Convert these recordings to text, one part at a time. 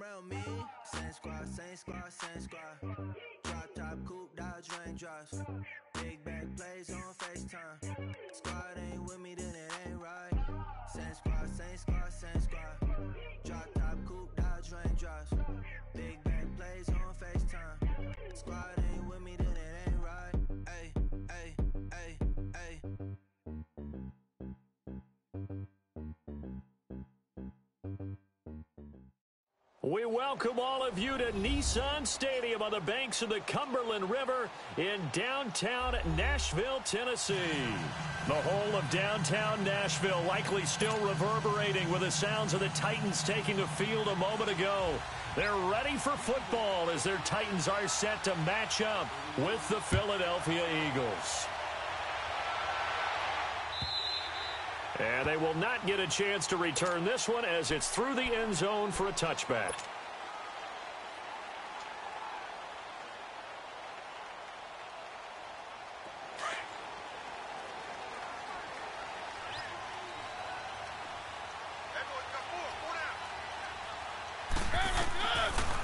around me. Same squad, same squad, same squad. Drop top, coupe, dodge, raindrops. Big back plays on FaceTime. Squad ain't with me, then it ain't right. Same squad, same squad, same squad. Drop top, coupe, dodge, raindrops. Big back plays on FaceTime. Squad ain't with me, then it ain't right. Ay, ay, ay, ay. We welcome all of you to Nissan Stadium on the banks of the Cumberland River in downtown Nashville, Tennessee. The whole of downtown Nashville likely still reverberating with the sounds of the Titans taking the field a moment ago. They're ready for football as their Titans are set to match up with the Philadelphia Eagles. And they will not get a chance to return this one as it's through the end zone for a touchback.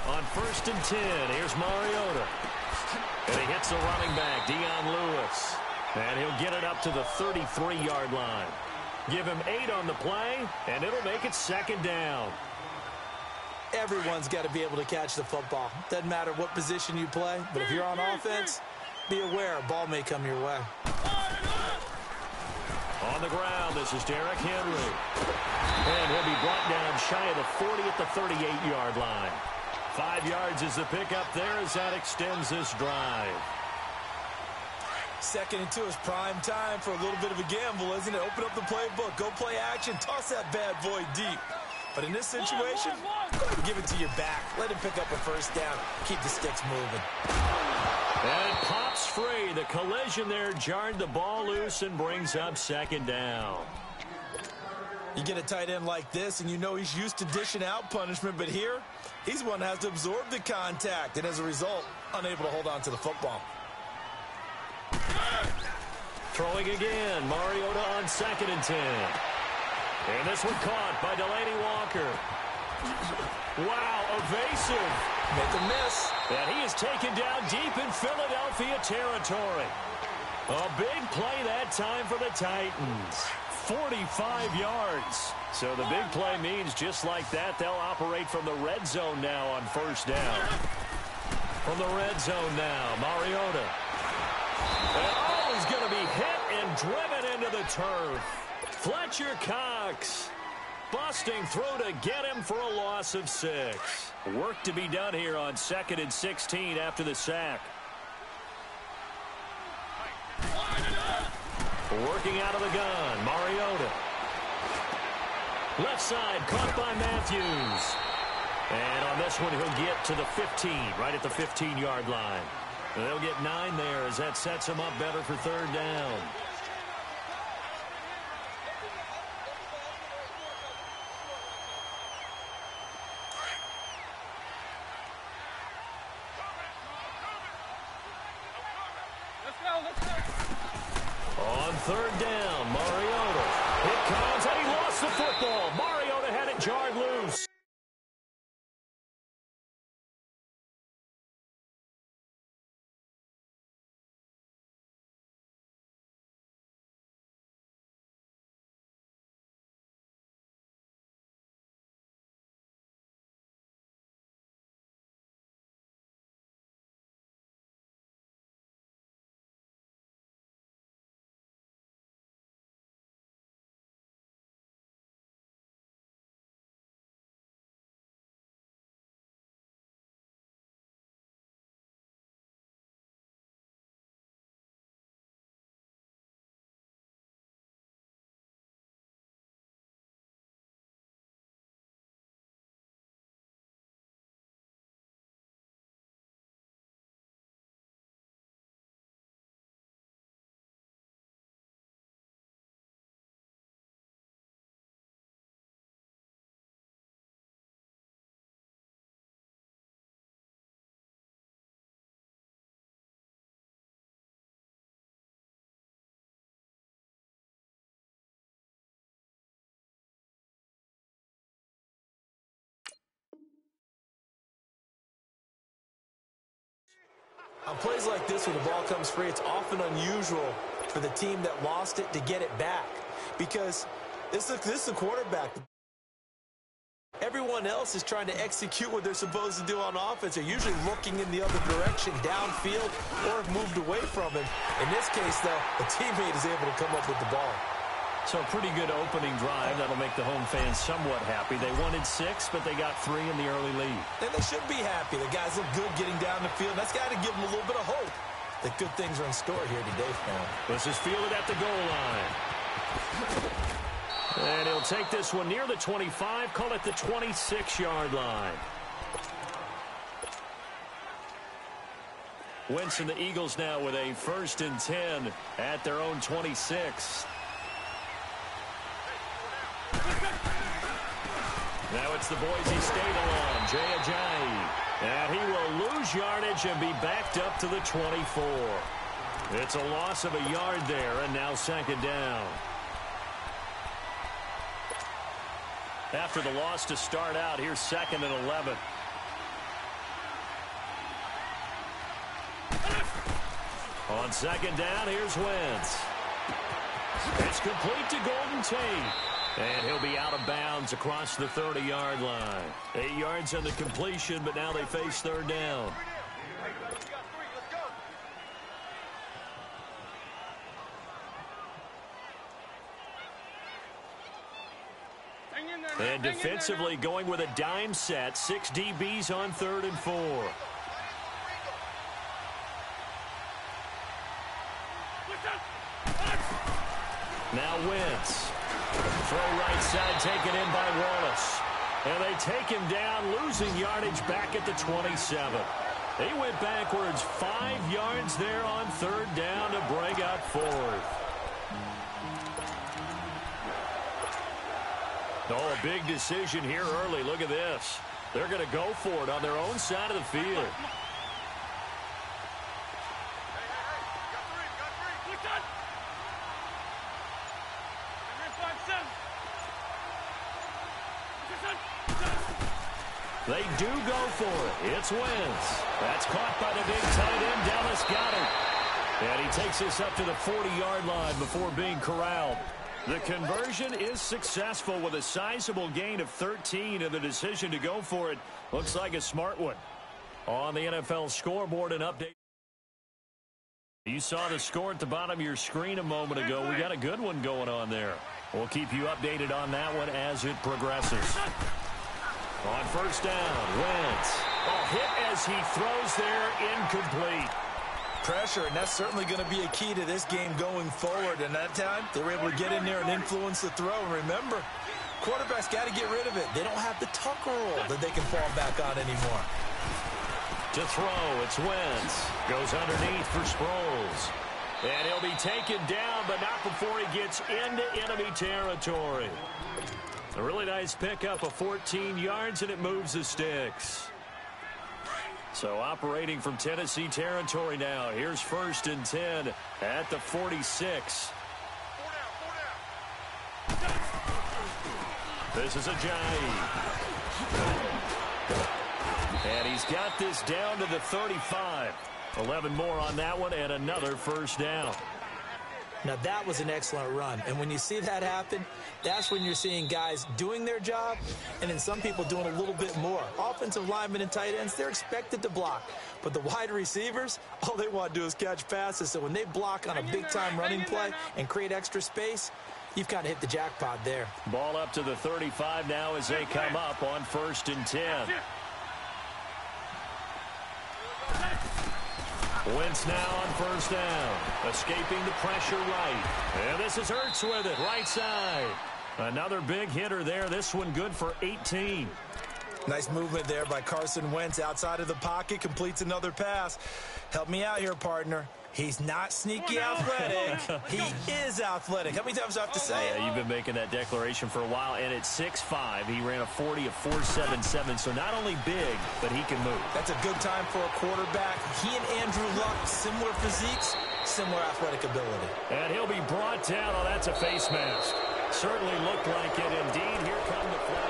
On 1st and 10, here's Mariota. And he hits the running back, Dion Lewis. And he'll get it up to the 33-yard line. Give him 8 on the play, and it'll make it 2nd down. Everyone's got to be able to catch the football. Doesn't matter what position you play, but if you're on offense, be aware a ball may come your way. On the ground, this is Derrick Henry. And he'll be brought down shy of the 40 at the 38-yard line. 5 yards is the pickup there as that extends this drive. 2nd and 2 is prime time for a little bit of a gamble, isn't it? Open up the playbook, go play action, toss that bad boy deep. But in this situation, give it to your back. Let him pick up a 1st down. Keep the sticks moving. And it pops free. The collision there jarred the ball loose and brings up 2nd down. You get a tight end like this, and you know he's used to dishing out punishment, but here, he's one that has to absorb the contact, and as a result, unable to hold on to the football. Throwing again, Mariota on 2nd and 10. And this one caught by Delaney Walker. Wow, evasive. Make a miss. And he is taken down deep in Philadelphia territory. A big play that time for the Titans. 45 yards. So the big play means just like that, they'll operate from the red zone now on 1st down. From the red zone now, Mariota. And he's going to be hit and driven into the turf. Fletcher Cox busting through to get him for a loss of 6. Work to be done here on 2nd and 16 after the sack. Working out of the gun, Mariota. Left side caught by Matthews. And on this one, he'll get to the 15, right at the 15-yard line. They'll get 9 there as that sets them up better for 3rd down. On 3rd down, Mariota. It comes, and he lost the football. Mariota had it jarred loose. On plays like this where the ball comes free, it's often unusual for the team that lost it to get it back because this is a quarterback. Everyone else is trying to execute what they're supposed to do on offense. They're usually looking in the other direction, downfield, or have moved away from him. In this case, though, a teammate is able to come up with the ball. So a pretty good opening drive. That'll make the home fans somewhat happy. They wanted 6, but they got 3 in the early lead. And they should be happy. The guys look good getting down the field. That's got to give them a little bit of hope that good things are in store here today for them. This is fielded at the goal line. And he'll take this one near the 25, call it the 26-yard line. Wentz and the Eagles now with a 1st and 10 at their own 26. Now it's the Boise State along, Jay Ajayi. And he will lose yardage and be backed up to the 24. It's a loss of a yard there, and now 2nd down. After the loss to start out, here's 2nd and 11. On 2nd down, here's Wentz. It's complete to Golden Tate. And he'll be out of bounds across the 30-yard line. 8 yards on the completion, but now they face 3rd down. And defensively going with a dime set. 6 DBs on 3rd and 4. Now Wentz. Throw right side taken in by Wallace. And they take him down, losing yardage back at the 27. He went backwards 5 yards there on 3rd down to bring up 4th. Oh, a big decision here early. Look at this. They're going to go for it on their own side of the field. They do go for it. It's Wentz. That's caught by the big tight end, Dallas Goedert. And he takes this up to the 40-yard line before being corralled. The conversion is successful with a sizable gain of 13, and the decision to go for it looks like a smart one. On the NFL scoreboard, an update. You saw the score at the bottom of your screen a moment ago. We got a good one going on there. We'll keep you updated on that one as it progresses. On 1st down, Wentz. A hit as he throws there, incomplete. Pressure, and that's certainly going to be a key to this game going forward. And that time, they were able to get in there and influence the throw. And remember, quarterbacks got to get rid of it. They don't have the tucker roll that they can fall back on anymore. To throw, it's Wentz. Goes underneath for Sproles. And he'll be taken down, but not before he gets into enemy territory. A really nice pickup of 14 yards, and it moves the sticks. So operating from Tennessee territory now. Here's 1st and 10 at the 46. This is Ajayi. And he's got this down to the 35. 11 more on that one, and another 1st down. Now, that was an excellent run. And when you see that happen, that's when you're seeing guys doing their job and then some people doing a little bit more. Offensive linemen and tight ends, they're expected to block. But the wide receivers, all they want to do is catch passes. So when they block on a big-time running play and create extra space, you've kind of hit the jackpot there. Ball up to the 35 now as they come up on 1st and 10. Wentz now on 1st down. Escaping the pressure right. And this is Hurts with it, right side. Another big hitter there. This one good for 18. Nice movement there by Carson Wentz outside of the pocket. Completes another pass. Help me out here, partner. He's not sneaky athletic. He is athletic. How many times do I have to say it? Yeah, you've been making that declaration for a while. And at 6'5", he ran a 40 of 4.77. So not only big, but he can move. That's a good time for a quarterback. He and Andrew Luck, similar physiques, similar athletic ability. And he'll be brought down. Oh, that's a face mask. Certainly looked like it. Indeed, here come the flag.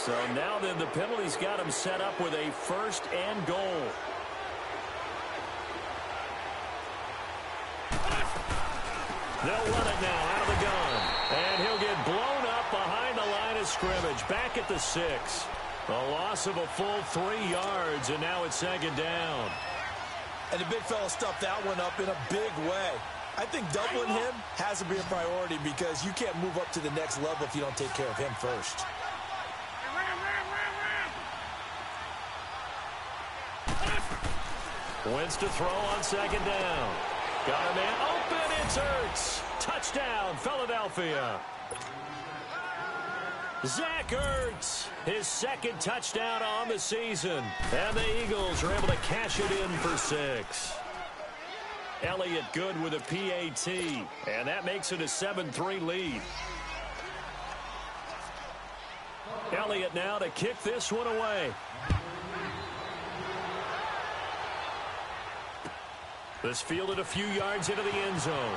So now then the penalty's got him set up with a first and goal. They'll run it now out of the gun. And he'll get blown up behind the line of scrimmage. Back at the 6. A loss of a full 3 yards, and now it's second down. And the big fella stuffed that one up in a big way. I think doubling him has to be a priority because you can't move up to the next level if you don't take care of him first. Wins to throw on second down. Got a man open. It's Ertz. Touchdown, Philadelphia. Zach Ertz, his second touchdown on the season. And the Eagles are able to cash it in for 6. Elliott good with a PAT. And that makes it a 7-3 lead. Elliott now to kick this one away. This fielded a few yards into the end zone.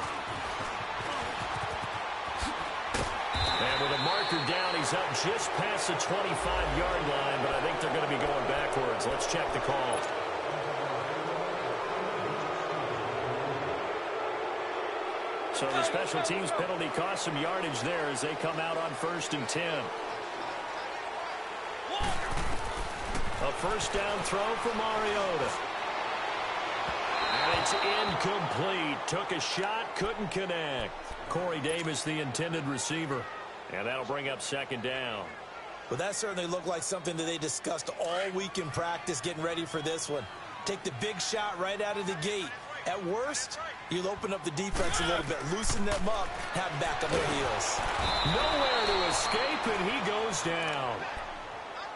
And with a marker down, he's up just past the 25-yard line, but I think they're going to be going backwards. Let's check the call. So the special teams penalty cost some yardage there as they come out on 1st and 10. A first down throw for Mariota. And it's incomplete. Took a shot, couldn't connect. Corey Davis, the intended receiver. And that'll bring up second down. Well, that certainly looked like something that they discussed all week in practice getting ready for this one. Take the big shot right out of the gate. At worst, you'll open up the defense a little bit, loosen them up, have them back on their heels. Nowhere to escape, and he goes down.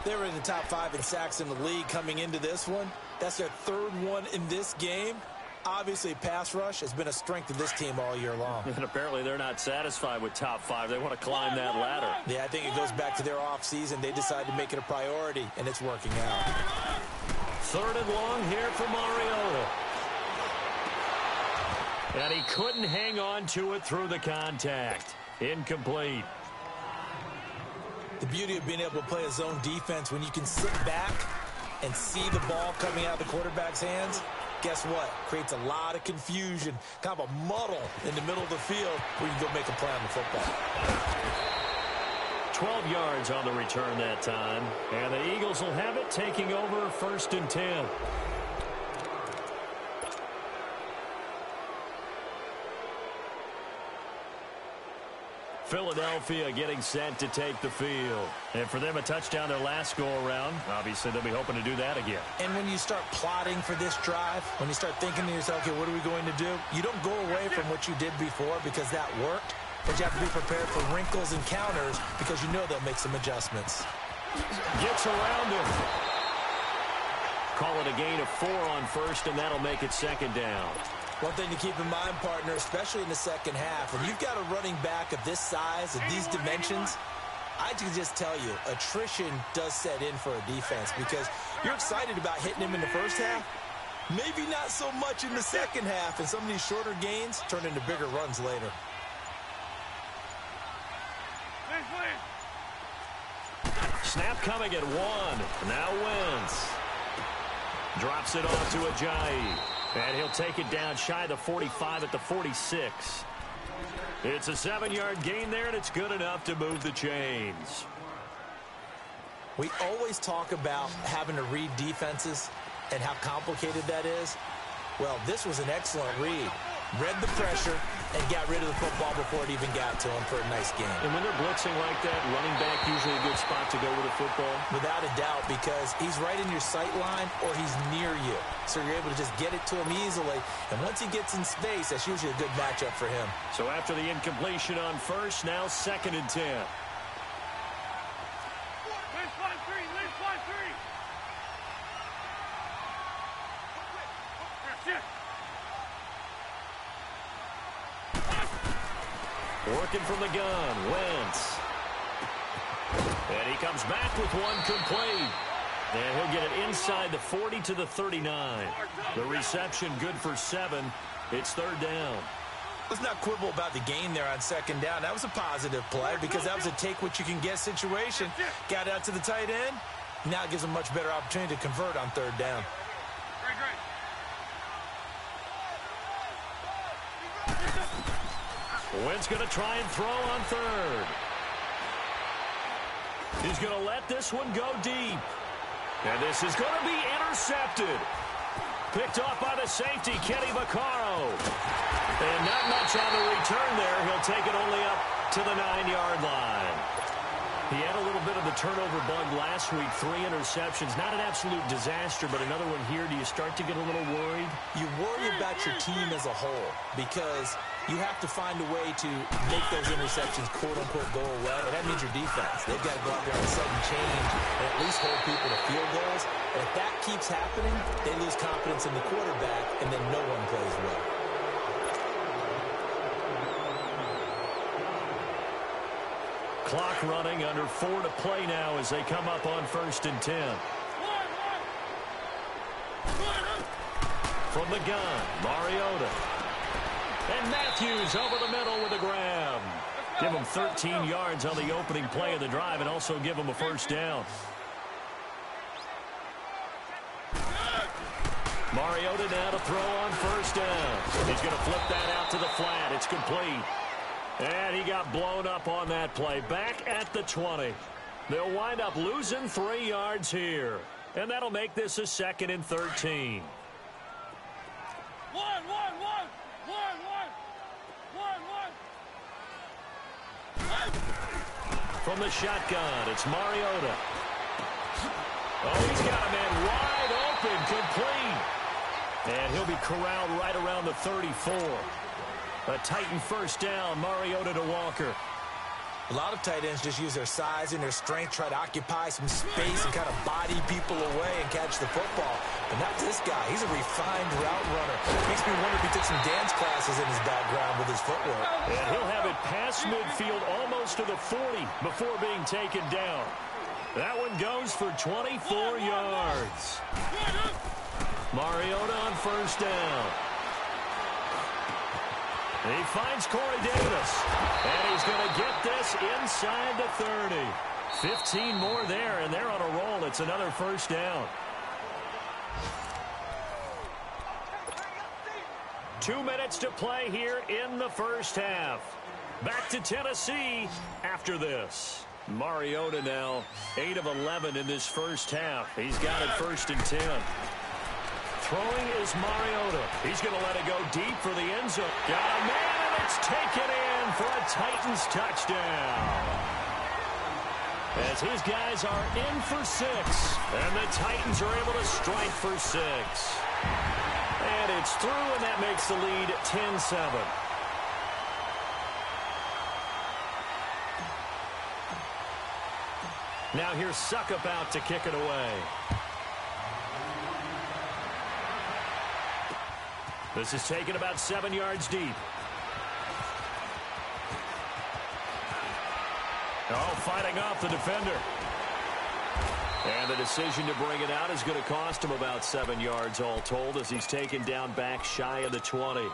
They were in the top 5 in sacks in the league coming into this one. That's their 3rd one in this game. Obviously, pass rush has been a strength of this team all year long. And apparently they're not satisfied with top 5. They want to climb that ladder. Yeah, I think it goes back to their offseason. They decided to make it a priority, and it's working out. 3rd and long here for Mariota. And he couldn't hang on to it through the contact. Incomplete. The beauty of being able to play a zone defense when you can sit back and see the ball coming out of the quarterback's hands, guess what? Creates a lot of confusion, kind of a muddle in the middle of the field where you can go make a play on the football. 12 yards on the return that time. And the Eagles will have it, taking over 1st and 10. Philadelphia getting set to take the field. And for them, a touchdown their last go-around. Obviously, they'll be hoping to do that again. And when you start plotting for this drive, when you start thinking to yourself, okay, what are we going to do? You don't go away from what you did before because that worked, but you have to be prepared for wrinkles and counters because you know they'll make some adjustments. Gets around him. Call it a gain of 4 on 1st, and that'll make it second down. One thing to keep in mind, partner, especially in the second half, when you've got a running back of this size, of these dimensions, I can just tell you, attrition does set in for a defense because you're excited about hitting him in the first half, maybe not so much in the second half, and some of these shorter gains turn into bigger runs later. Snap coming at 1. Now Wentz. Drops it off to Ajayi. And he'll take it down shy of the 45 at the 46. It's a 7-yard gain there, and it's good enough to move the chains. We always talk about having to read defenses and how complicated that is. Well, this was an excellent read. Read the pressure and got rid of the football before it even got to him for a nice game. And when they're blitzing like that, running back usually a good spot to go with a football? Without a doubt, because he's right in your sight line or he's near you. So you're able to just get it to him easily. And once he gets in space, that's usually a good matchup for him. So after the incompletion on 1st, now 2nd and 10. Working from the gun, Wentz. And he comes back with one complete. And he'll get it inside the 40 to the 39. The reception good for 7. It's 3rd down. Let's not quibble about the gain there on second down. That was a positive play because that was a take-what-you-can-get situation. Got out to the tight end. Now it gives them a much better opportunity to convert on third down. Wynn's going to try and throw on third. He's going to let this one go deep. And this is going to be intercepted. Picked off by the safety, Kenny Vaccaro. And not much on the return there. He'll take it only up to the 9-yard line. He had a little bit of the turnover bug last week. 3 interceptions. Not an absolute disaster, but another one here. Do you start to get a little worried? You worry about your team as a whole because you have to find a way to make those interceptions, quote-unquote, go away. And that means your defense. They've got to go out there and sudden change and at least hold people to field goals. And if that keeps happening, they lose confidence in the quarterback, and then no one plays well. Clock running, under 4 to play now as they come up on 1st and 10. From the gun, Mariota. And Matthews over the middle with a grab. Give him 13 yards on the opening play of the drive and also give him a first down. Mariota now to throw on first down. He's going to flip that out to the flat. It's complete. And he got blown up on that play. Back at the 20. They'll wind up losing 3 yards here. And that'll make this a 2nd and 13. From the shotgun, it's Mariota. Oh, he's got a man wide open, complete. And he'll be corralled right around the 34. A Titan first down, Mariota to Walker. A lot of tight ends just use their size and their strength, try to occupy some space and kind of body people away and catch the football. But not this guy. He's a refined route runner. Makes me wonder if he took some dance classes in his background with his footwork. And he'll have it past midfield almost to the 40 before being taken down. That one goes for 24 yards. Mariota on first down. He finds Corey Davis. And he's going to get this inside the 30. 15 more there, and they're on a roll. It's another first down. 2 minutes to play here in the first half. Back to Tennessee after this. Mariota now 8 of 11 in this first half. He's got it 1st and 10. Throwing is Mariota. He's going to let it go deep for the end zone. Got a man, and it's taken in for a Titans touchdown. As his guys are in for 6. And the Titans are able to strike for 6. And it's through, and that makes the lead 10-7. Now here's Suckup out to kick it away. This is taken about 7 yards deep. Oh, fighting off the defender. And the decision to bring it out is going to cost him about 7 yards all told as he's taken down back shy of the 20.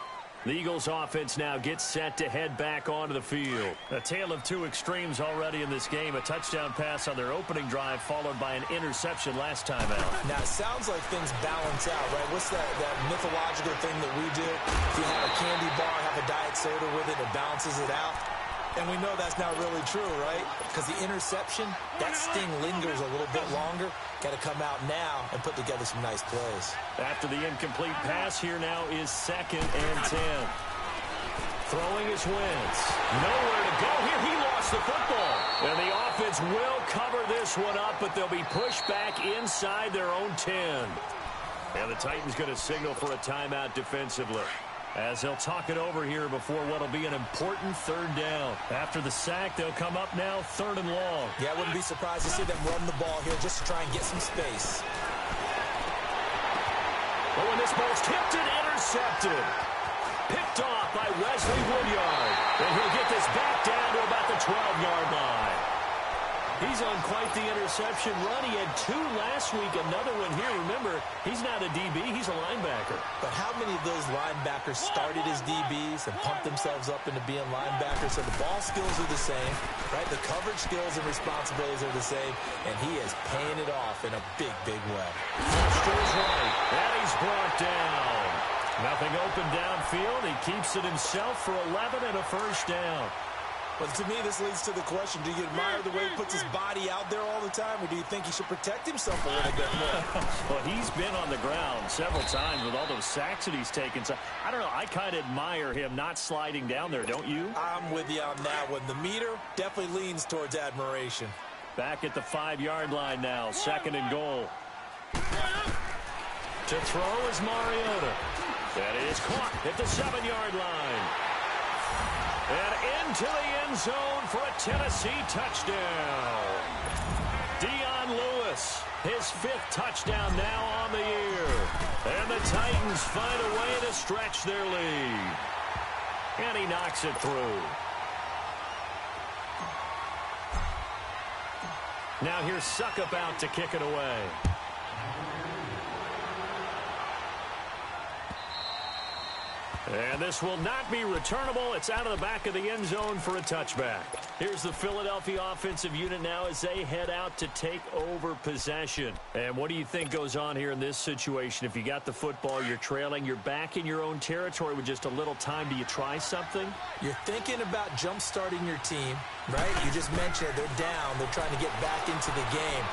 The Eagles offense now gets set to head back onto the field. A tale of 2 extremes already in this game. A touchdown pass on their opening drive followed by an interception last time out. Now, it sounds like things balance out, right? What's that mythological thing that we do? If you have a candy bar, have a diet soda with it, it balances it out. And we know that's not really true, right? Because the interception, that sting lingers a little bit longer. Got to come out now and put together some nice plays. After the incomplete pass, here now is 2nd and 10. Throwing is Wentz. Nowhere to go here. He lost the football. And the offense will cover this one up, but they'll be pushed back inside their own 10. And the Titans going to signal for a timeout defensively, as they'll talk it over here before what'll be an important 3rd down. After the sack, they'll come up now 3rd and long. Yeah, I wouldn't be surprised to see them run the ball here just to try and get some space. Oh, and this ball's tipped and intercepted. Picked off by Wesley Woodyard. And he'll get this back down to about the 12-yard line. He's on quite the interception run. He had 2 last week, another one here. Remember, he's not a DB, he's a linebacker. But how many of those linebackers started as DBs and pumped themselves up into being linebackers? So the ball skills are the same, right? The coverage skills and responsibilities are the same, and he is paying it off in a big, big way. First to his right, and he's brought down. Nothing open downfield. He keeps it himself for 11 and a first down. But to me, this leads to the question, do you admire the way he puts his body out there all the time, or do you think he should protect himself a little bit more? Well, he's been on the ground several times with all those sacks that he's taken. So, I don't know, I kind of admire him not sliding down there, don't you? I'm with you on that one. The meter definitely leans towards admiration. Back at the 5-yard line now, 2nd and goal. To throw is Mariota. That is caught at the 7-yard line. And into the end zone for a Tennessee touchdown. Dion Lewis, his 5th touchdown now on the year. And the Titans find a way to stretch their lead. And he knocks it through. Now here's Suckup out to kick it away. And this will not be returnable. It's out of the back of the end zone for a touchback. Here's the Philadelphia offensive unit now as they head out to take over possession. And what do you think goes on here in this situation? If you got the football, you're trailing, you're back in your own territory with just a little time. Do you try something? You're thinking about jump-starting your team, right? You just mentioned they're down. They're trying to get back into the game.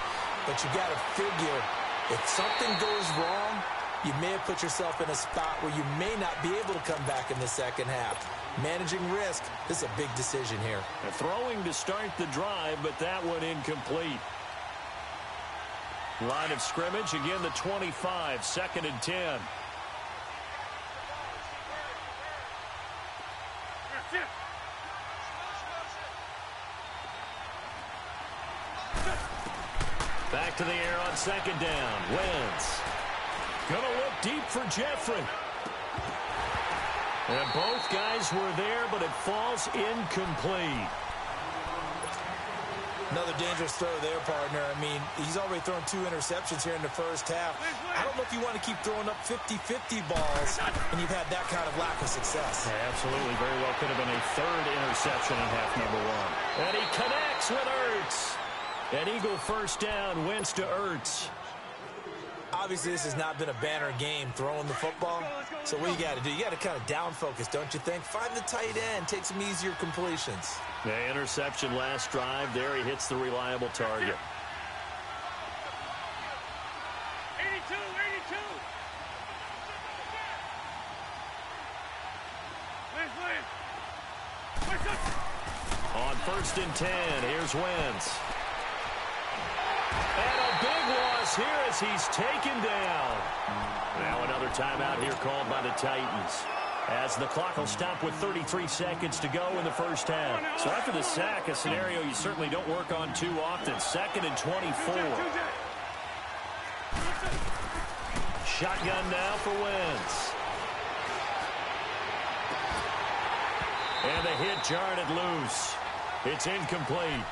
But you got to figure if something goes wrong, you may have put yourself in a spot where you may not be able to come back in the second half. Managing risk, this is a big decision here. They're throwing to start the drive, but that one incomplete. Line of scrimmage, again the 25, 2nd and 10. Back to the air on 2nd down. Wentz. Gonna look deep for Jeffrey. And both guys were there, but it falls incomplete. Another dangerous throw there, partner. I mean, he's already thrown 2 interceptions here in the first half. I don't know if you want to keep throwing up 50-50 balls when you've had that kind of lack of success. Yeah, absolutely. Very well could have been a 3rd interception in half number 1. And he connects with Ertz. An Eagle first down, Wentz to Ertz. Obviously, this has not been a banner game throwing the football. So what you got to do? You got to kind of down focus, don't you think? Find the tight end, take some easier completions. The interception last drive. There he hits the reliable target. 82. On 1st and 10, here's Wentz. And a big loss here as he's taken down. Now another timeout here called by the Titans. As the clock will stop with 33 seconds to go in the first half. So after the sack, a scenario you certainly don't work on too often. 2nd and 24. Shotgun now for Wentz. And the hit jarred it loose. It's incomplete.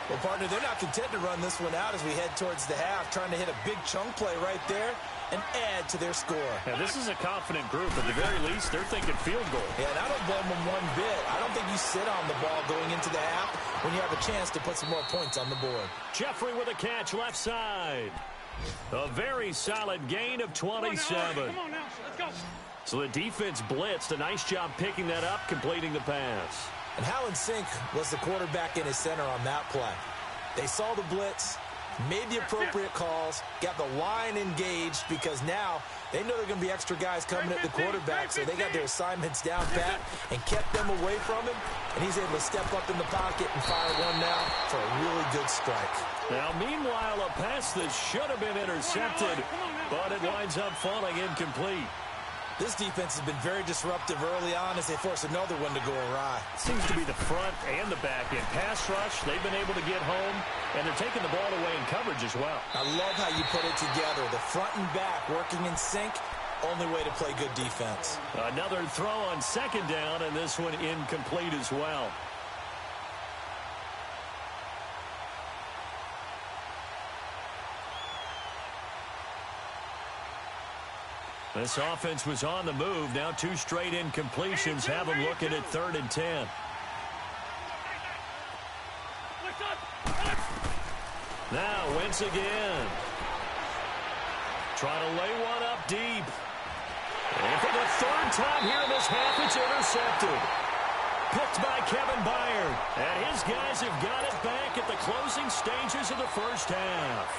Well, partner, they're not content to run this one out as we head towards the half, trying to hit a big chunk play right there and add to their score. Yeah, this is a confident group. At the very least, they're thinking field goal. Yeah, and I don't blame them one bit. I don't think you sit on the ball going into the half when you have a chance to put some more points on the board. Jeffrey with a catch left side. A very solid gain of 27. Come on now, let's go. So the defense blitzed. A nice job picking that up, completing the pass. And how in sync was the quarterback in his center on that play? They saw the blitz, made the appropriate calls, got the line engaged because now they know they're going to be extra guys coming at the quarterback, so they got their assignments down pat and kept them away from him, and he's able to step up in the pocket and fire one now for a really good strike. Now, meanwhile, a pass that should have been intercepted, but it winds up falling incomplete. This defense has been very disruptive early on as they force another one to go awry. Seems to be the front and the back end. Pass rush, they've been able to get home, and they're taking the ball away in coverage as well. I love how you put it together. The front and back working in sync, only way to play good defense. Another throw on 2nd down, and this one incomplete as well. This offense was on the move. Now 2 straight incompletions have them looking at 3rd and 10. Now Wentz again. Trying to lay one up deep. And for the 3rd time here in this half, it's intercepted. Picked by Kevin Byard. And his guys have got it back at the closing stages of the first half.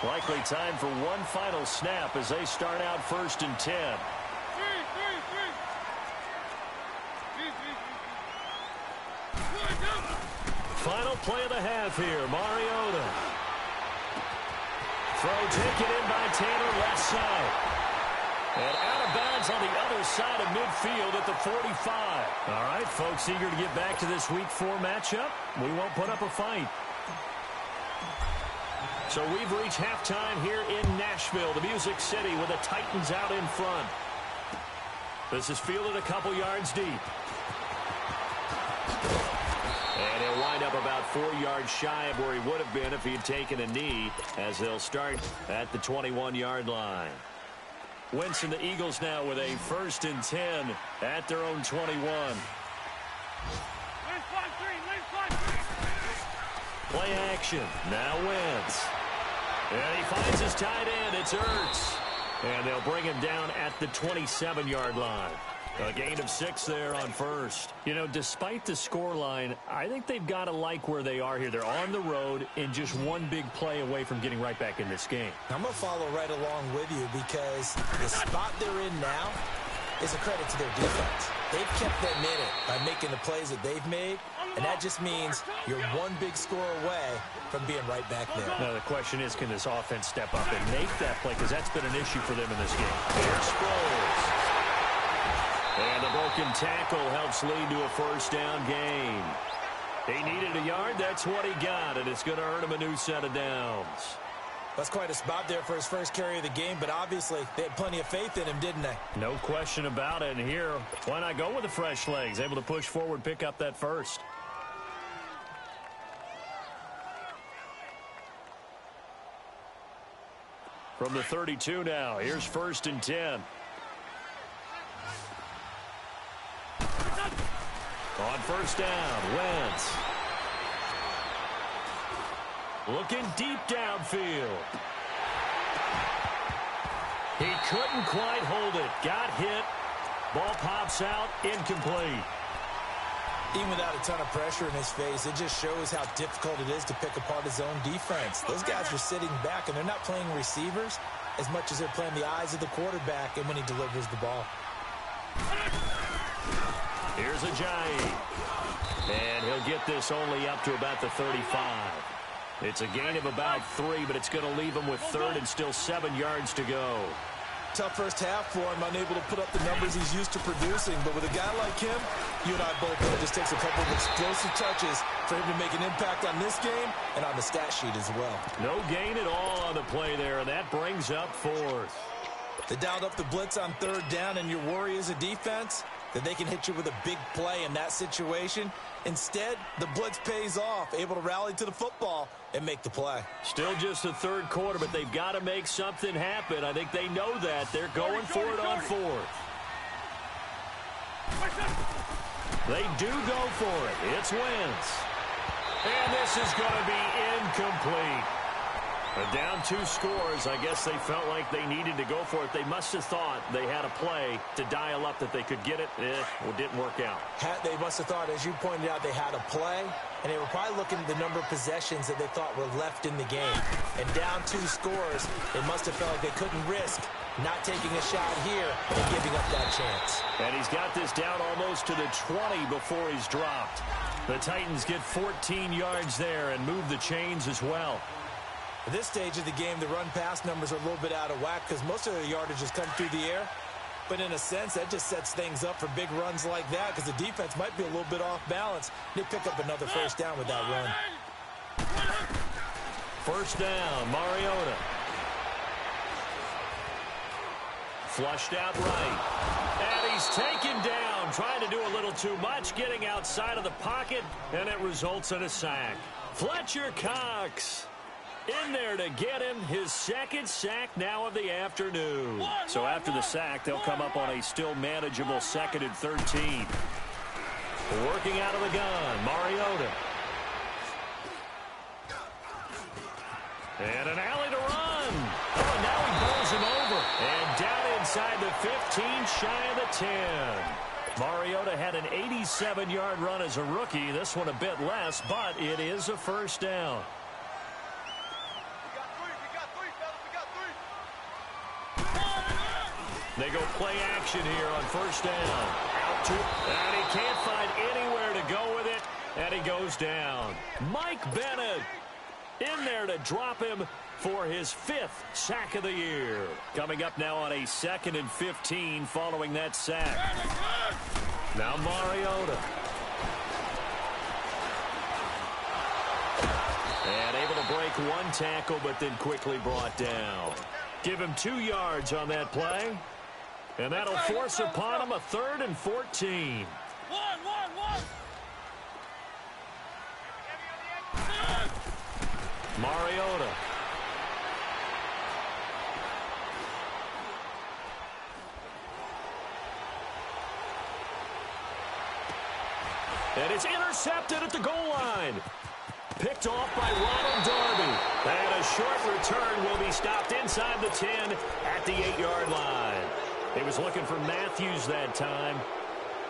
Likely time for one final snap as they start out 1st and 10. Final play of the half here. Mariota. Throw taken in by Taylor, left side. And out of bounds on the other side of midfield at the 45. All right, folks, eager to get back to this Week 4 matchup. We won't put up a fight. So we've reached halftime here in Nashville, the Music City, with the Titans out in front. This is fielded a couple yards deep. And he'll wind up about 4 yards shy of where he would have been if he had taken a knee, as they'll start at the 21-yard line. Wentz and the Eagles now with a 1st and 10 at their own 21. Play action. Now Wentz. And he finds his tight end. It's Ertz. And they'll bring him down at the 27-yard line. A gain of 6 there on 1st. You know, despite the scoreline, I think they've got to like where they are here. They're on the road and just one big play away from getting right back in this game. I'm going to follow right along with you because the spot they're in now is a credit to their defense. They've kept them in it by making the plays that they've made, and that just means you're one big score away from being right back there. Now, the question is, can this offense step up and make that play? Because that's been an issue for them in this game. Here's Sproles. And the broken tackle helps lead to a 1st down gain. He needed a yard. That's what he got, and it's going to earn him a new set of downs. That's quite a spot there for his first carry of the game, but obviously they had plenty of faith in him, didn't they? No question about it. And here, why not go with the fresh legs? Able to push forward, pick up that 1st. From the 32 now, here's 1st and 10. On 1st down, Wentz. Looking deep downfield. He couldn't quite hold it. Got hit. Ball pops out. Incomplete. Even without a ton of pressure in his face, it just shows how difficult it is to pick apart his own defense. Those guys are sitting back, and they're not playing receivers as much as they're playing the eyes of the quarterback and when he delivers the ball. Here's Ajayi. And he'll get this only up to about the 35. It's a gain of about 3, but it's going to leave him with 3rd and still 7 yards to go. Tough first half for him, unable to put up the numbers he's used to producing. But with a guy like him, you and I both know it just takes a couple of explosive touches for him to make an impact on this game and on the stat sheet as well. No gain at all on the play there, and that brings up 4th. They dialed up the blitz on 3rd down, and your worry as a defense that they can hit you with a big play in that situation. Instead, the blitz pays off, able to rally to the football and make the play. Still just the 3rd quarter, but they've got to make something happen. I think they know that. They're going for it on 4th. They do go for it. It's Wentz. And this is going to be incomplete. Down 2 scores. I guess they felt like they needed to go for it. They must have thought they had a play to dial up that they could get it. It didn't work out. They must have thought, as you pointed out, they had a play, and they were probably looking at the number of possessions that they thought were left in the game. And down 2 scores, they must have felt like they couldn't risk not taking a shot here and giving up that chance. And he's got this down almost to the 20 before he's dropped. The Titans get 14 yards there and move the chains as well. At this stage of the game, the run-pass numbers are a little bit out of whack because most of their yardage has come through the air. But in a sense, that just sets things up for big runs like that because the defense might be a little bit off balance. They pick up another 1st down with that run. 1st down, Mariota. Flushed out right. And he's taken down, trying to do a little too much, getting outside of the pocket, and it results in a sack. Fletcher Cox. In there to get him, his second sack now of the afternoon. So after the sack, they'll come up on a still manageable 2nd and 13. Working out of the gun, Mariota. And an alley to run. Oh, and now he bowls him over. And down inside the 15, shy of the 10. Mariota had an 87-yard run as a rookie. This one a bit less, but it is a first down. They go play action here on first down. Out to, and he can't find anywhere to go with it, and he goes down. Mike Bennett in there to drop him for his 5th sack of the year. Coming up now on a 2nd and 15 following that sack. Now Mariota. And able to break one tackle, but then quickly brought down. Give him 2 yards on that play. And that'll force upon him a 3rd and 14. Mariota. And it's intercepted at the goal line. Picked off by Ronald Darby. And a short return will be stopped inside the 10 at the 8-yard line. He was looking for Matthews that time.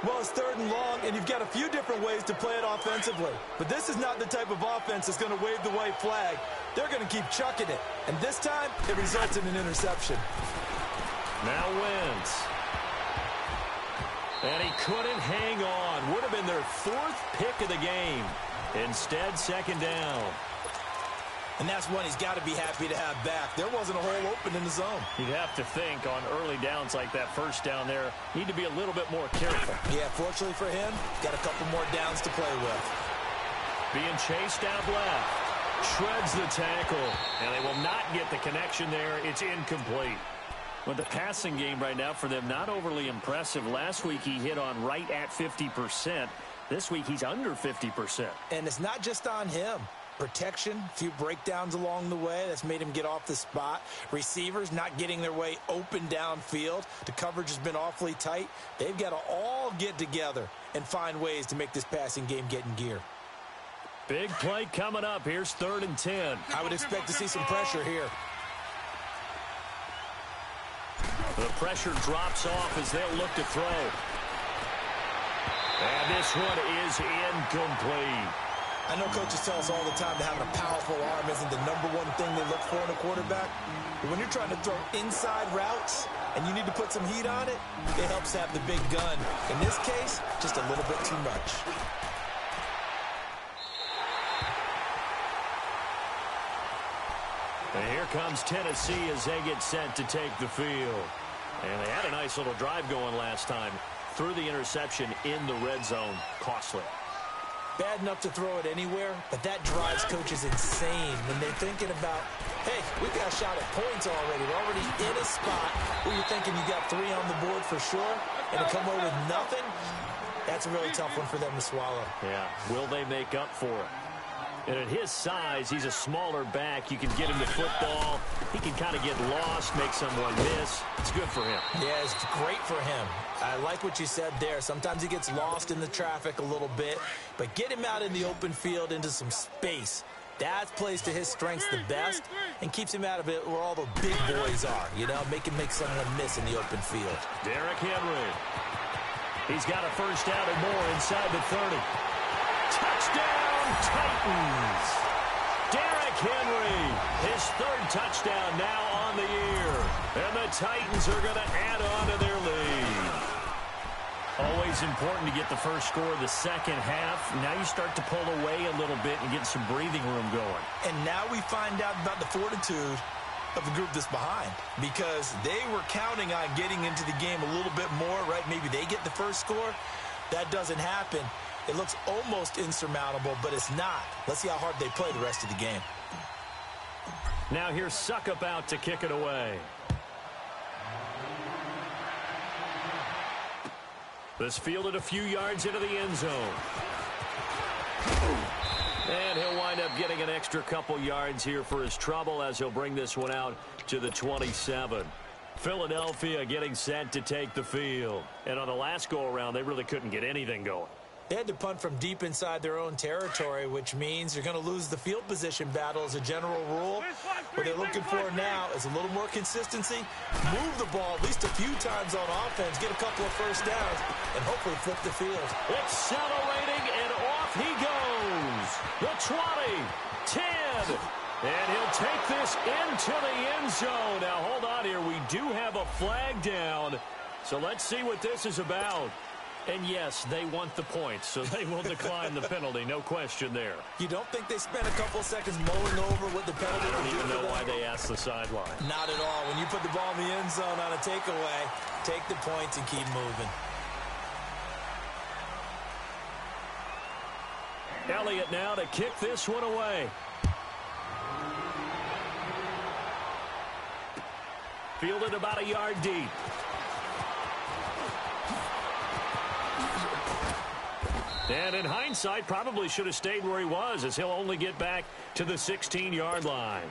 Well, it's 3rd and long, and you've got a few different ways to play it offensively. But this is not the type of offense that's going to wave the white flag. They're going to keep chucking it. And this time, it results in an interception. Now Wentz. And he couldn't hang on. Would have been their 4th pick of the game. Instead, 2nd down. And that's one he's got to be happy to have back. There wasn't a hole open in the zone. You'd have to think on early downs like that first down there, need to be a little bit more careful. Yeah, fortunately for him, got a couple more downs to play with. Being chased out left. Shreds the tackle. And they will not get the connection there. It's incomplete. With the passing game right now for them, not overly impressive. Last week he hit on right at 50%. This week he's under 50%. And it's not just on him. Protection, a few breakdowns along the way. That's made him get off the spot. Receivers not getting their way open downfield. The coverage has been awfully tight. They've got to all get together and find ways to make this passing game get in gear. Big play coming up. Here's 3rd and 10. I would expect to see some pressure here. The pressure drops off as they'll look to throw. And this one is incomplete. I know coaches tell us all the time that having a powerful arm isn't the #1 thing they look for in a quarterback. But when you're trying to throw inside routes and you need to put some heat on it, it helps have the big gun. In this case, just a little bit too much. And here comes Tennessee as they get set to take the field. And they had a nice little drive going last time. Threw the interception in the red zone. Costly. Bad enough to throw it anywhere, but that drives coaches insane when they're thinking about, hey, we've got a shot at points already. We're already in a spot where you're thinking you got 3 on the board for sure, and to come away with nothing, that's a really tough one for them to swallow. Yeah, will they make up for it? And at his size, he's a smaller back. You can get him the football. He can kind of get lost, make someone miss. It's good for him. Yeah, it's great for him. I like what you said there. Sometimes he gets lost in the traffic a little bit, but get him out in the open field into some space. That plays to his strengths the best and keeps him out of it where all the big boys are, you know, make him make someone miss in the open field. Derrick Henry. He's got a first down and more inside the 30. Touchdown, Titans. Derrick Henry, his 3rd touchdown now on the year. And the Titans are going to add on to their lead. Always important to get the first score of the second half. Now you start to pull away a little bit and get some breathing room going. And now we find out about the fortitude of the group that's behind, because they were counting on getting into the game a little bit more, right? Maybe they get the first score. That doesn't happen. It looks almost insurmountable, but it's not. Let's see how hard they play the rest of the game. Now here's Suckup out to kick it away. This fielded a few yards into the end zone. And he'll wind up getting an extra couple yards here for his trouble as he'll bring this one out to the 27. Philadelphia getting set to take the field. And on the last go-around, they really couldn't get anything going. They had to punt from deep inside their own territory, which means you're going to lose the field position battle as a general rule. What they're looking for now is a little more consistency, move the ball at least a few times on offense, get a couple of first downs, and hopefully flip the field. Accelerating, and off he goes. The 20, 10, and he'll take this into the end zone. Now, hold on here. We do have a flag down, so let's see what this is about. And, yes, they want the points, so they will decline the penalty. No question there. You don't think they spent a couple seconds mulling over what the penalty I don't would do even for know them? why they asked the sideline. Not at all. When you put the ball in the end zone on a takeaway, take the points and keep moving. Elliott now to kick this one away. Fielded about a yard deep. And in hindsight, probably should have stayed where he was, as he'll only get back to the 16-yard line.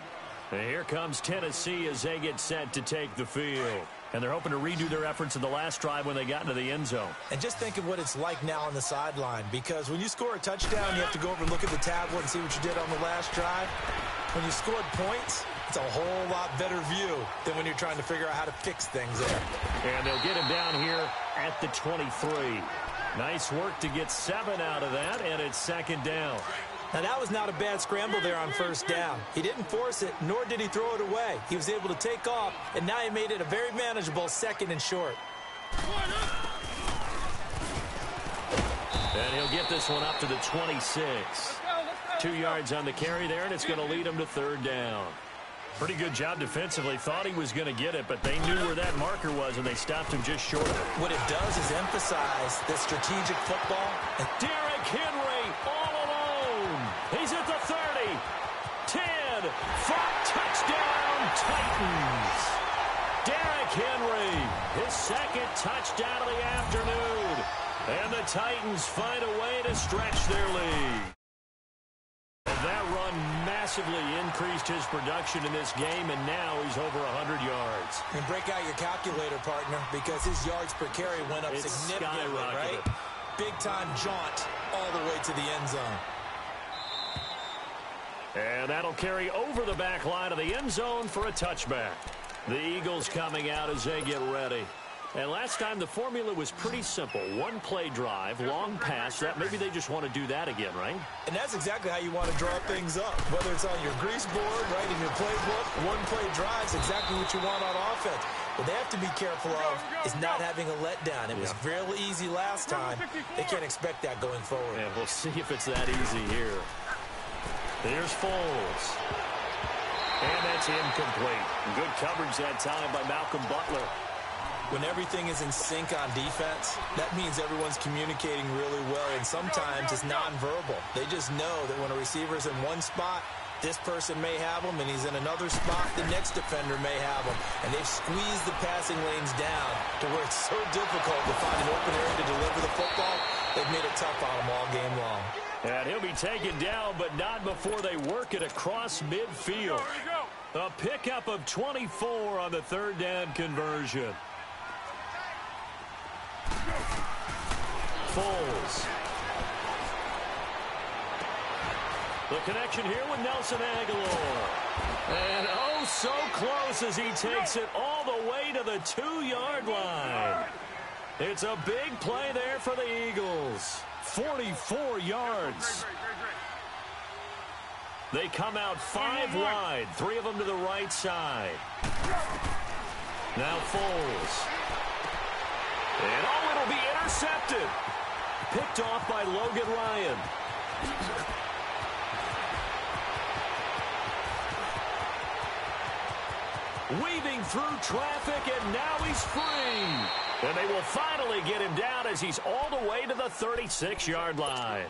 And here comes Tennessee as they get set to take the field. And they're hoping to redo their efforts in the last drive when they got into the end zone. And just think of what it's like now on the sideline, because when you score a touchdown, you have to go over and look at the tablet and see what you did on the last drive. When you scored points, it's a whole lot better view than when you're trying to figure out how to fix things there. And they'll get him down here at the 23. Nice work to get 7 out of that, and it's second down. Now, that was not a bad scramble there on first down. He didn't force it, nor did he throw it away. He was able to take off, and now he made it a very manageable second and short. And he'll get this one up to the 26. 2 yards on the carry there, and it's going to lead him to third down. Pretty good job defensively. Thought he was going to get it, but they knew where that marker was, and they stopped him just short of it. What it does is emphasize the strategic football. Derrick Henry all alone. He's at the 30. 10. 5. Touchdown, Titans. Derrick Henry, his second touchdown of the afternoon. And the Titans find a way to stretch their lead. That run massively increased his production in this game, and now he's over 100 yards. And break out your calculator, partner, because his yards per carry went up significantly, right? Big-time jaunt all the way to the end zone. And that'll carry over the back line of the end zone for a touchback. The Eagles coming out as they get ready. And last time the formula was pretty simple. One play drive, long pass. That maybe they just want to do that again, right? And that's exactly how you want to draw things up. Whether it's on your grease board, right, in your playbook, one play drive is exactly what you want on offense. What they have to be careful of is not having a letdown. It was real easy last time. They can't expect that going forward. And we'll see if it's that easy here. Here's Foles. And that's incomplete. Good coverage that time by Malcolm Butler. When everything is in sync on defense, that means everyone's communicating really well, and sometimes it's nonverbal. They just know that when a receiver's in one spot, this person may have him, and he's in another spot, the next defender may have him. And they've squeezed the passing lanes down to where it's so difficult to find an open area to deliver the football. They've made it tough on him all game long. And he'll be taken down, but not before they work it across midfield. A pickup of 24 on the third down conversion. Foles. The connection here with Nelson Aguilar. And oh, so close as he takes it all the way to the 2-yard line. It's a big play there for the Eagles. 44 yards. They come out 5 wide, 3 of them to the right side. Now Foles. And oh, it'll be intercepted. Picked off by Logan Ryan. Weaving through traffic, and now he's free. And they will finally get him down as he's all the way to the 36-yard line.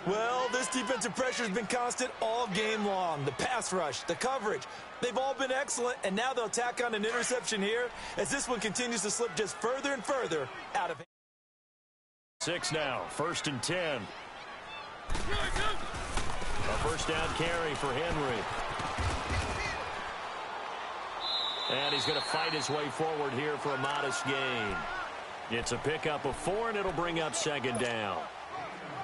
Well, this defensive pressure has been constant all game long. The pass rush, the coverage, they've all been excellent, and now they'll tack on an interception here as this one continues to slip just further and further out of hand. 6 now, 1st and 10. A first down carry for Henry. And he's going to fight his way forward here for a modest gain. It's a pickup of 4, and it'll bring up second down.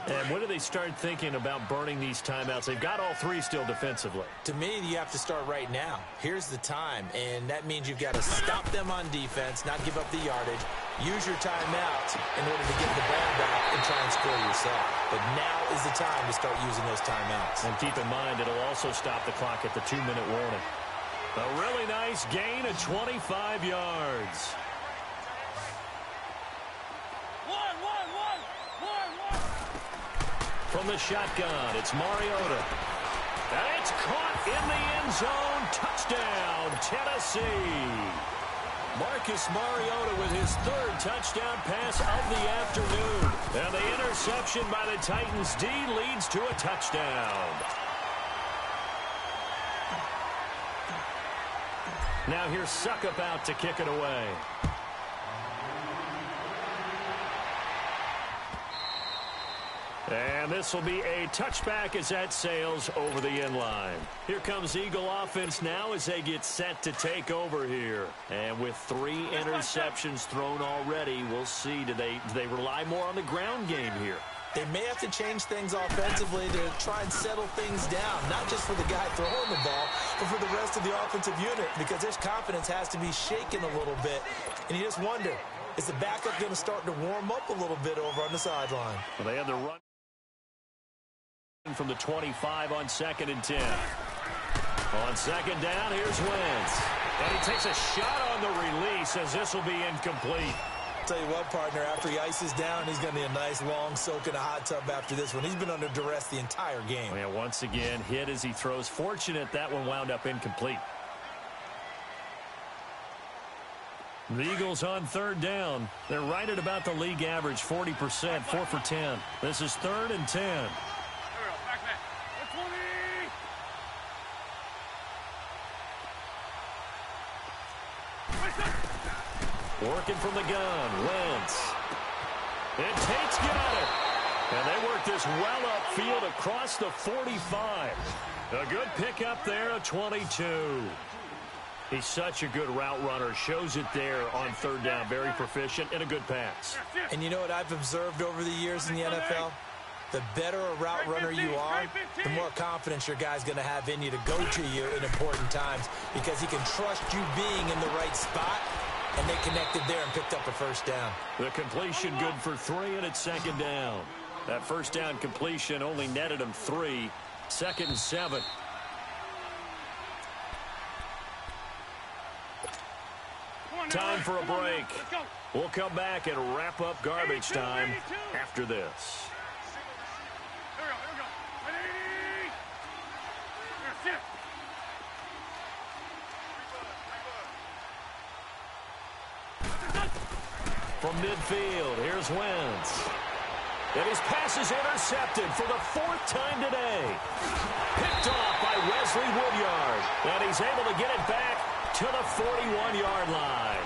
And when do they start thinking about burning these timeouts? They've got all 3 still defensively. To me, you have to start right now. Here's the time, and that means you've got to stop them on defense, not give up the yardage, use your timeout in order to get the ball back and try and score yourself. But now is the time to start using those timeouts. And keep in mind, it'll also stop the clock at the 2-minute warning. A really nice gain of 25 yards. From the shotgun, it's Mariota. And it's caught in the end zone. Touchdown, Tennessee. Marcus Mariota with his 3rd touchdown pass of the afternoon. And the interception by the Titans D leads to a touchdown. Now here's Suckup out to kick it away. And this will be a touchback as that sails over the end line. Here comes Eagle offense now as they get set to take over here. And with 3 interceptions thrown already, we'll see. Do they rely more on the ground game here? They may have to change things offensively to try and settle things down, not just for the guy throwing the ball, but for the rest of the offensive unit, because his confidence has to be shaken a little bit. And you just wonder, is the backup going to start to warm up a little bit over on the sideline? Well, they had the run from the 25 on 2nd and 10. On 2nd down, here's Wentz. And he takes a shot on the release as this will be incomplete. Tell you what, partner, after he ices down, he's going to need a nice long soak in a hot tub after this one. He's been under duress the entire game. Yeah, once again, hit as he throws. Fortunate that one wound up incomplete. The Eagles on 3rd down. They're right at about the league average, 40%, 4 for 10. This is 3rd and 10. Working from the gun, Wentz. And Tate's got it. And they work this well upfield across the 45. A good pickup there of 22. He's such a good route runner. Shows it there on 3rd down. Very proficient and a good pass. And you know what I've observed over the years in the NFL? The better a route runner you are, the more confidence your guy's going to have in you to go to you in important times, because he can trust you being in the right spot. And they connected there and picked up a first down. The completion good for 3, and it's 2nd down. That first down completion only netted him 3. 2nd and 7. Time for a break. We'll come back and wrap up garbage time after this. From midfield, here's Wentz. And his pass is intercepted for the 4th time today. Picked off by Wesley Woodyard. And he's able to get it back to the 41-yard line.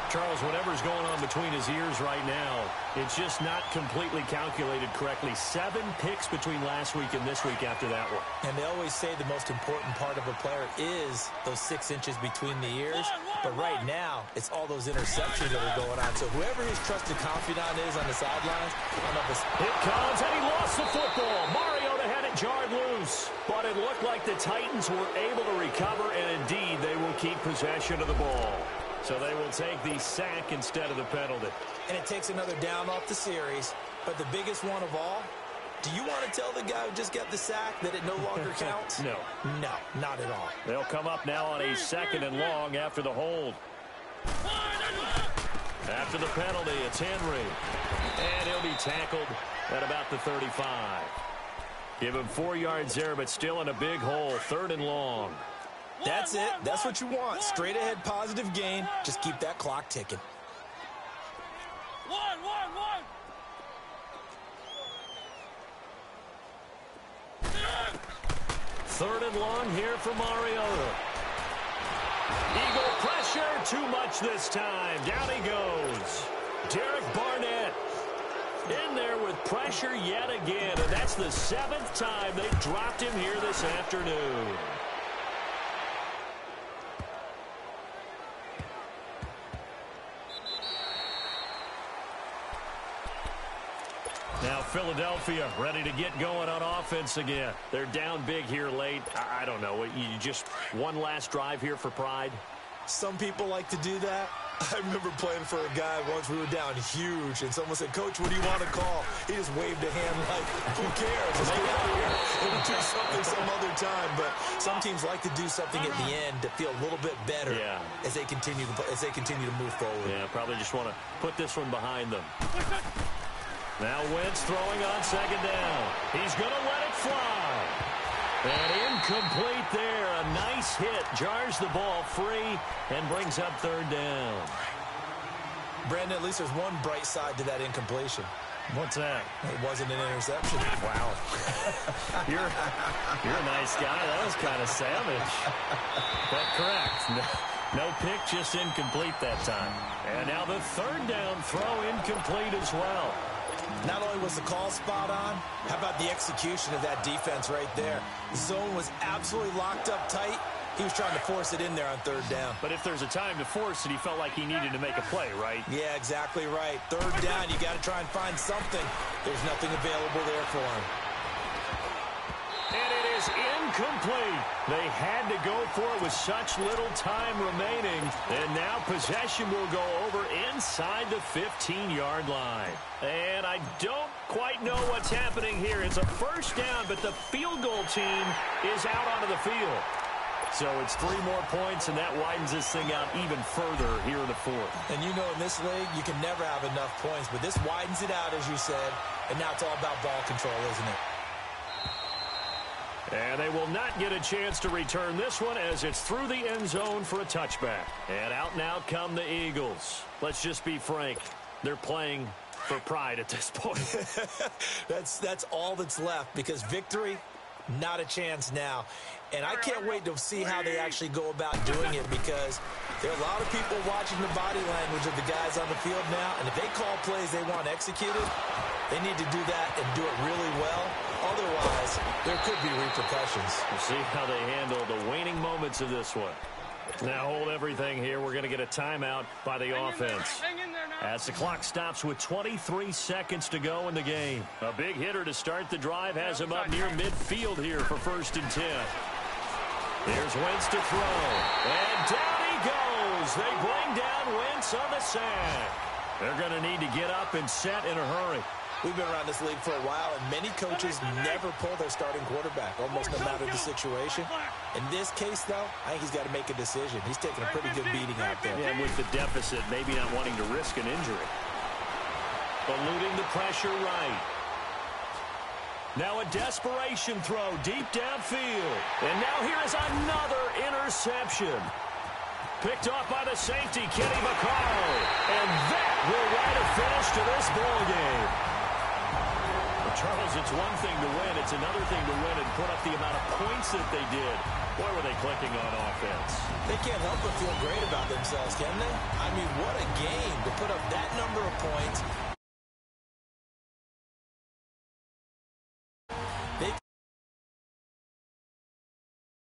Charles, whatever's going on between his ears right now, it's just not completely calculated correctly. 7 picks between last week and this week after that one. And they always say the most important part of a player is those 6 inches between the ears. But right now, it's all those interceptions that are going on. So whoever his trusted confidant is on the sidelines, I don't know if it's... It comes, and he lost the football. Mariota had it jarred loose. But it looked like the Titans were able to recover, and indeed, they will keep possession of the ball. So they will take the sack instead of the penalty. And it takes another down off the series. But the biggest one of all, do you want to tell the guy who just got the sack that it no longer counts? No. No, not at all. They'll come up now on a 2nd and long after the hold. After the penalty, it's Henry. And he'll be tackled at about the 35. Give him 4 yards there, but still in a big hole. 3rd and long. That's it. That's what you want. Straight ahead, positive gain. Just keep that clock ticking. 3rd and long here for Mariota. Eagle pressure, too much this time. Down he goes. Derek Barnett. In there with pressure yet again, and that's the 7th time they've dropped him here this afternoon. Now Philadelphia ready to get going on offense again. They're down big here late. I don't know. You just one last drive here for pride? Some people like to do that. I remember playing for a guy once. We were down huge, and someone said, "Coach, what do you want to call?" He just waved a hand like, "Who cares? Let's get out of here. We'll do something some other time." But some teams like to do something at the end to feel a little bit better as they continue to move forward. Yeah, probably just want to put this one behind them. Now Wentz throwing on 2nd down. He's going to let it fly. And incomplete there. A nice hit. Jars the ball free and brings up 3rd down. Brandon, at least there's one bright side to that incompletion. What's that? It wasn't an interception. Wow. You're a nice guy. That was kind of savage. But correct. No pick, just incomplete that time. And now the 3rd down throw incomplete as well. Not only was the call spot on, how about the execution of that defense right there? The zone was absolutely locked up tight. He was trying to force it in there on 3rd down. But if there's a time to force it, he felt like he needed to make a play, right? Yeah, exactly right. 3rd down, you got to try and find something. There's nothing available there for him. And it is incomplete. They had to go for it with such little time remaining. And now possession will go over inside the 15-yard line. And I don't quite know what's happening here. It's a 1st down, but the field goal team is out onto the field. So it's 3 more points, and that widens this thing out even further here in the 4th. And you know, in this league, you can never have enough points, but this widens it out, as you said, and now it's all about ball control, isn't it? And they will not get a chance to return this one as it's through the end zone for a touchback. And out now come the Eagles. Let's just be frank. They're playing for pride at this point. That's all that's left, because victory, not a chance now. And I can't wait to see how they actually go about doing it, because there are a lot of people watching the body language of the guys on the field now, and if they call plays they want executed, they need to do that and do it really well. Otherwise, there could be repercussions. We'll see how they handle the waning moments of this one. Now hold everything here. We're going to get a timeout by the offense. As the clock stops with 23 seconds to go in the game. A big hitter to start the drive has him up near midfield here for 1st and 10. Here's Wentz to throw. And down he goes. They bring down Wentz on the sack. They're going to need to get up and set in a hurry. We've been around this league for a while, and many coaches never pull their starting quarterback, almost no matter the situation. In this case, though, I think he's got to make a decision. He's taking a pretty good beating out there. Yeah, with the deficit, maybe not wanting to risk an injury. Eluding the pressure right. Now a desperation throw deep downfield. And now here is another interception. Picked off by the safety, Kenny Vaccaro. And that will write a finish to this ball game. Charles, it's one thing to win. It's another thing to win and put up the amount of points that they did. Boy, were they clicking on offense. They can't help but feel great about themselves, can they? I mean, what a game to put up that number of points